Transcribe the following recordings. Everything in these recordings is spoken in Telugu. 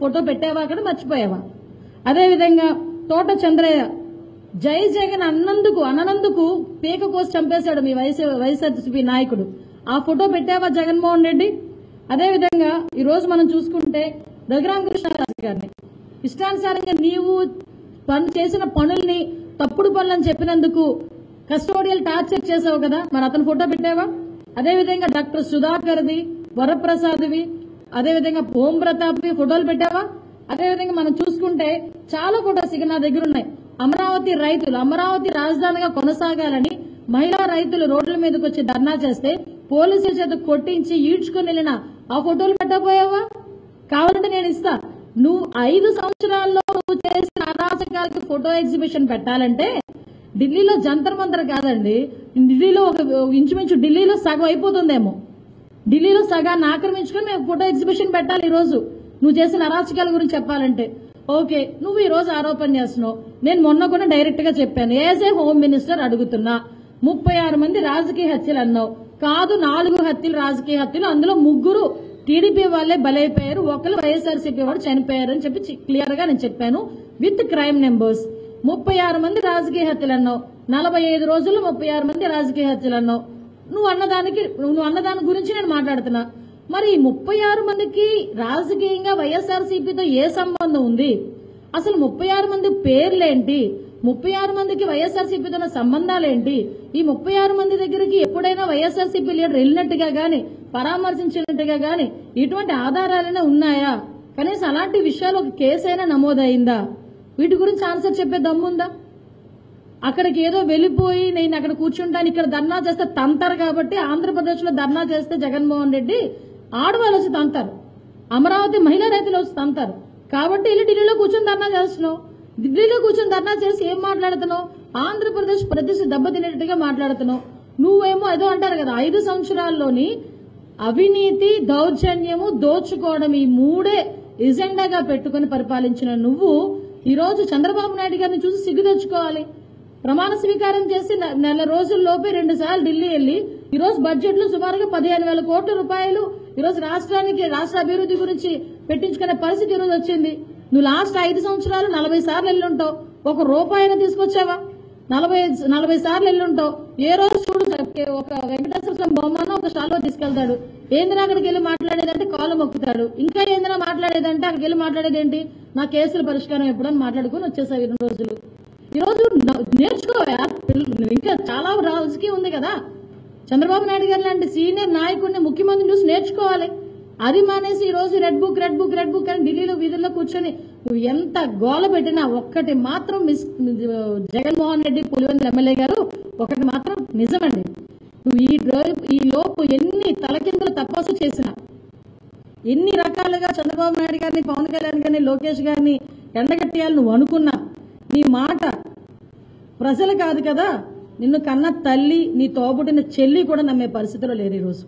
ఫోటో పెట్టావా అక్కడ మర్చిపోయావా? అదేవిధంగా తోట చంద్రయ్య జై జగన్ అన్నందుకు పీక కోసి చంపేశాడు మీ వైఎస్ఆర్సీపీ నాయకుడు. ఆ ఫోటో పెట్టావా జగన్మోహన్ రెడ్డి? అదేవిధంగా ఈ రోజు మనం చూసుకుంటే రఘురామకృష్ణరాజు గారిని ఇష్టానుసారంగా నీవు చేసిన పనుల్ని తప్పుడు పనులని చెప్పినందుకు కస్టోడియల్ టార్చర్ చేసావు కదా, మరి అతను ఫోటో పెట్టావా? అదేవిధంగా డాక్టర్ సుధాకర్ది, వరప్రసాద్వి, అదేవిధంగా ఓం ప్రతాప్వి ఫోటోలు పెట్టావా? అదేవిధంగా మనం చూసుకుంటే చాలా ఫోటోస్ ఇక నా దగ్గర ఉన్నాయి. అమరావతి రాజధానిగా కొనసాగాలని మహిళా రైతులు రోడ్ల మీదకి వచ్చి ధర్నా చేస్తే పోలీసుల చేత కొట్టించి ఈడ్చుకుని వెళ్ళిన ఆ ఫోటోలు పెట్టకపోయావా? కావాలంటే నేను ఇస్తా. నువ్వు 5 సంవత్సరాల్లో నువ్వు చేసిన అరాచకాలకి ఫోటో ఎగ్జిబిషన్ పెట్టాలంటే ఢిల్లీలో జంతర్ మంతర్ కాదండి, ఢిల్లీలో ఇంచుమించు ఢిల్లీలో సగం అయిపోతుందేమో. ఢిల్లీలో సగాన్ని ఆక్రమించుకొని మేము ఫోటో ఎగ్జిబిషన్ పెట్టాలి ఈ రోజు నువ్వు చేసిన అరాచకాల గురించి చెప్పాలంటే. ఓకే, నువ్వు ఈ రోజు ఆరోపణ చేస్తున్నావు. నేను మొన్న కూడా డైరెక్ట్ గా చెప్పాను, యాజ్ ఏ హోమ్ మినిస్టర్ అడుగుతున్నా, 36 మంది రాజకీయ హత్యలు అన్నావు. కాదు, 4 హత్యలు రాజకీయ హత్యలు, అందులో 3 టీడీపీ వాళ్ళే బలైపోయారు, ఒకరు వైఎస్ఆర్సీపీ వాడు చనిపోయారు అని చెప్పి క్లియర్ గా నేను చెప్పాను విత్ క్రైమ్ నెంబర్స్. 36 మంది రాజకీయ హత్యలు అన్నావు, 45 రోజుల్లో 36 మంది రాజకీయ హత్యలు అన్నావు. నువ్వు అన్నదాని గురించి నేను మాట్లాడుతున్నా. మరి 36 మందికి రాజకీయంగా వైఎస్ఆర్సీపీతో ఏ సంబంధం ఉంది? అసలు 36 మంది పేర్లేంటి? 36 మందికి వైఎస్ఆర్సీపీతో ఉన్న సంబంధాలేంటి? ఈ 36 మంది దగ్గరికి ఎప్పుడైనా వైఎస్ఆర్సీపీ లీడర్ వెళ్ళినట్టుగా గాని, పరామర్శించినట్టుగా గాని ఇటువంటి ఆధారాలైనా ఉన్నాయా? కనీసం అలాంటి విషయాలు ఒక కేసు అయినా నమోదైందా? వీటి గురించి ఆన్సర్ చెప్పే దమ్ముందా? అక్కడికి ఏదో వెళ్ళిపోయి నేను అక్కడ కూర్చుంటాను, ఇక్కడ ధర్నా చేస్తే తంతారు కాబట్టి ఆంధ్రప్రదేశ్ లో ధర్నా చేస్తే జగన్మోహన్ రెడ్డి ఆడవాళ్ళు వచ్చి తంతారు, అమరావతి మహిళా రైతులు వచ్చి తంతారు కాబట్టి వెళ్ళి ఢిల్లీలో కూర్చొని ధర్నా చేస్తున్నావు. ఢిల్లీలో కూర్చొని ధర్నా చేసి ఏం మాట్లాడుతున్నావు? ఆంధ్రప్రదేశ్ ప్రతిష్ట దెబ్బతినేట్టుగా మాట్లాడుతున్నావు. నువ్వేమో ఏదో అంటారు కదా, 5 సంవత్సరాల్లోని అవినీతి, దౌర్జన్యము, దోచుకోవడం ఈ 3 ఎజెండాగా పెట్టుకుని పరిపాలించిన నువ్వు ఈ రోజు చంద్రబాబు నాయుడు గారిని చూసి సిగ్గు తెచ్చుకోవాలి. ప్రమాణ స్వీకారం చేసి నెల రోజుల్లోపే 2 సార్లు ఢిల్లీ వెళ్లి ఈ రోజు బడ్జెట్ లో సుమారుగా 15,000 కోట్ల రూపాయలు ఈ రోజు రాష్ట్ర అభివృద్ధి గురించి పెట్టించుకునే పరిస్థితి ఈ రోజు వచ్చింది. నువ్వు లాస్ట్ 5 సంవత్సరాలు 40 సార్లు వెళ్ళుంటావు, 1 రూపాయిని తీసుకొచ్చావా? 40 సార్లు వెళ్ళుంటావు. ఏ రోజు చూడు ఒక వెంకటేశ్వర స్వామి బొమ్మను ఒక స్టాల్లో తీసుకెళ్తాడు, ఏందినా అక్కడికి వెళ్ళి మాట్లాడేదంటే కాలు మొక్కుతాడు, ఇంకా ఏందినా మాట్లాడేదంటే అక్కడికి వెళ్ళి మాట్లాడేదేంటి, నా కేసుల పరిష్కారం ఎప్పుడని మాట్లాడుకుని వచ్చేసావు 2 రోజులు. ఈ రోజు నేర్చుకోవా, ఇంకా చాలా రాజకీయం ఉంది కదా. చంద్రబాబు నాయుడు గారు లాంటి సీనియర్ నాయకుడిని, ముఖ్యమంత్రిని చూసి నేర్చుకోవాలి. అది మానేసి ఈ రోజు రెడ్ బుక్ అని ఢిల్లీలో వీధుల్లో కూర్చొని నువ్వు ఎంత గోల పెట్టినా ఒక్కటి మాత్రం జగన్మోహన్ రెడ్డి పులివెందుల ఎమ్మెల్యే గారు ఒకటి మాత్రం నిజమండి, నువ్వు ఈ లోపు ఎన్ని తలకిందులు తపస్సు చేసినా, ఎన్ని రకాలుగా చంద్రబాబు నాయుడు గారిని, పవన్ కళ్యాణ్ గారిని, లోకేష్ గారిని ఎండగట్టేయాలి నువ్వు అనుకున్నా, నీ మాట ప్రజలు కాదు కదా, నిన్ను కన్న తల్లి, నీ తోబుట్టిన చెల్లి కూడా నమ్మే పరిస్థితిలో లేరు. ఈ రోజు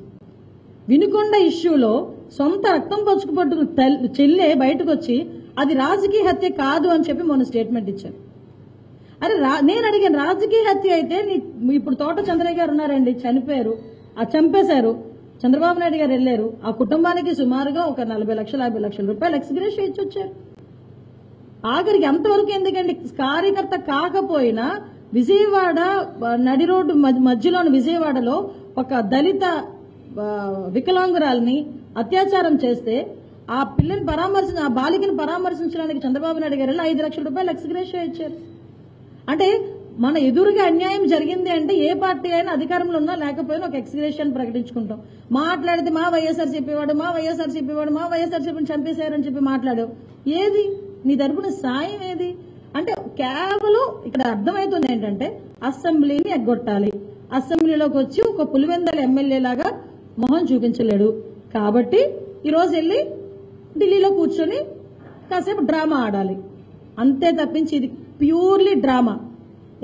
వినుకొండ ఇష్యూలో సొంత రక్తం పచ్చుకుపట్టుకున్న చెల్లె బయటకు వచ్చి అది రాజకీయ హత్య కాదు అని చెప్పి మొన్న స్టేట్మెంట్ ఇచ్చారు. అరే నేను అడిగాను, రాజకీయ హత్య అయితే ఇప్పుడు తోట చంద్రయ్య గారు ఉన్నారండి, చనిపోయారు, చంపేశారు, చంద్రబాబు నాయుడు గారు వెళ్లారు, ఆ కుటుంబానికి సుమారుగా ఒక 40 లక్షల 50 లక్షల రూపాయలు ఎక్స్గ్రేషియా ఇచ్చి వచ్చారు. ఆఖరికి అంతవరకు ఎందుకండి, కార్యకర్త కాకపోయినా విజయవాడ నడి రోడ్డు మధ్యలోని విజయవాడలో ఒక దళిత వికలాంగురాల్ని అత్యాచారం చేస్తే ఆ పిల్లని ఆ బాలికను పరామర్శించడానికి చంద్రబాబు నాయుడు గారు 5 లక్షల రూపాయలు ఎక్స్గ్రేషియా ఇచ్చారు. అంటే మన ఎదురుగా అన్యాయం జరిగింది అంటే ఏ పార్టీ అయినా అధికారంలో ఉన్నా లేకపోయినా ఒక ఎక్స్గ్రేషియా ప్రకటించుకుంటాం. మాట్లాడితే మా వైఎస్ఆర్సీపీ వైఎస్ఆర్సీపీని చంపేశారని చెప్పి మాట్లాడావు. ఏది నీ తరపున సాయం ఏది? అంటే కేవలం ఇక్కడ అర్థమవుతుంది ఏంటంటే అసెంబ్లీని ఎగ్గొట్టాలి, అసెంబ్లీలోకి వచ్చి ఒక పులివెందుల ఎమ్మెల్యే లాగా మొహం చూపించలేడు కాబట్టి ఈరోజు వెళ్ళి ఢిల్లీలో కూర్చొని కాసేపు డ్రామా ఆడాలి అంతే తప్పించి ఇది ప్యూర్లీ డ్రామా.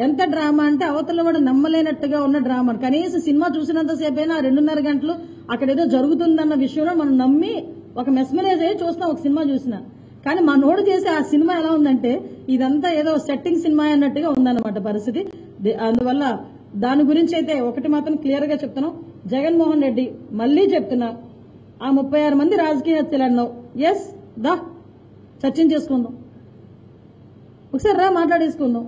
ఎంత డ్రామా అంటే అవతల కూడా నమ్మలేనట్టుగా ఉన్న డ్రామా. కనీసం సినిమా చూసినంతసేపు అయినా 2.5 గంటలు అక్కడ ఏదో జరుగుతుందన్న విషయంలో మనం నమ్మి ఒక మెస్మరైజ్ అయ్యి చూస్తాం ఒక సినిమా చూసినా. కానీ మా నోడు చేసే ఆ సినిమా ఎలా ఉందంటే ఇదంతా ఏదో సెట్టింగ్ సినిమా అన్నట్టుగా ఉందన్నమాట పరిస్థితి. అందువల్ల దాని గురించి అయితే ఒకటి మాత్రం క్లియర్ గా చెప్తున్నాం, జగన్మోహన్ రెడ్డి మళ్లీ చెప్తున్నా, ఆ 36 మంది రాజకీయ హత్యలు అన్నావు. ఎస్, దా చర్చించేసుకుందాం, ఒకసారి రా మాట్లాడేసుకుందాం.